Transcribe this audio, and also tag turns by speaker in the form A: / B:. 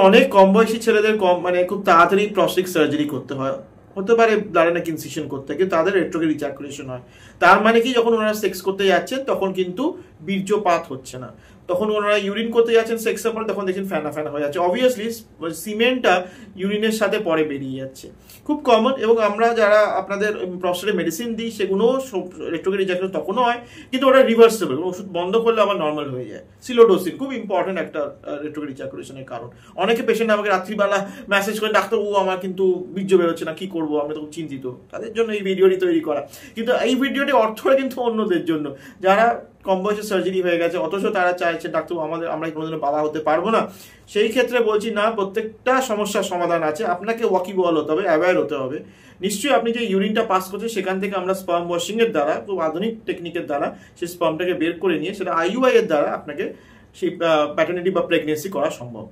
A: অনেক কম বয়সী ছেলেদের মানে খুব তাড়াতাড়ি প্রস্টেটিক সার্জারি করতে হয়, হতে পারে ব্লাডার নেক ইনসিশন করতে, কিন্তু তাদের রেট্রোগ্রেড ইজাকুলেশন হয়। তার মানে কি, যখন ওনারা সেক্স করতে যাচ্ছেন তখন কিন্তু বীর্যপাত হচ্ছে না, তখন ওনারা ইউরিন করতে যাচ্ছেন সেক্সের পরে, তখন দেখছেন ফেনা ফেনা হয়ে যাচ্ছে। অবভিয়াসলি সিমেন্টটা ইউরিনের সাথে পরে বেরিয়ে যাচ্ছে, খুব কমন। এবং আমরা যারা আপনাদের প্রস্টেটে মেডিসিন দিই সেগুলো রেট্রোগ্রেড ইজাকুলেশন তখনও হয়, কিন্তু ওটা রিভার্সেবল, ওষুধ বন্ধ করলে আবার নর্মাল হয়ে যায়। সিলোডোসিন খুব ইম্পর্টেন্ট একটা রেট্রোগ্রেড ইজাকুলেশনের কারণ। অনেকে পেশেন্ট আমাকে রাত্রিবেলা মেসেজ করেন, ডাক্তার আমার কিন্তু বীর্য বেরোচ্ছে না, কি করবো, আমি তখন চিন্তিত। তাদের জন্য এই ভিডিওটি তৈরি করা, কিন্তু এই ভিডিওটি অর্থটা কিন্তু অন্যদের জন্য, যারা কম বয়সে সার্জারি হয়ে গেছে অথচ তারা চাইছে ডাক্তার আমরা কোনোদিনও বাবা হতে পারবো না। সেই ক্ষেত্রে বলছি না, প্রত্যেকটা সমস্যার সমাধান আছে। আপনাকে ওয়াকিবহাল হতে হবে, অ্যাওয়্যার হতে হবে। নিশ্চয়ই আপনি যে ইউরিনটা পাস করছেন সেখান থেকে আমরা স্পার্ম ওয়াশিং এর দ্বারা, খুব আধুনিক টেকনিকের দ্বারা সেই স্পার্মটাকে বের করে নিয়ে সেটা আইইউআই এর দ্বারা আপনাকে সেই প্যাটার্নিটি বা প্রেগনেন্সি করা সম্ভব।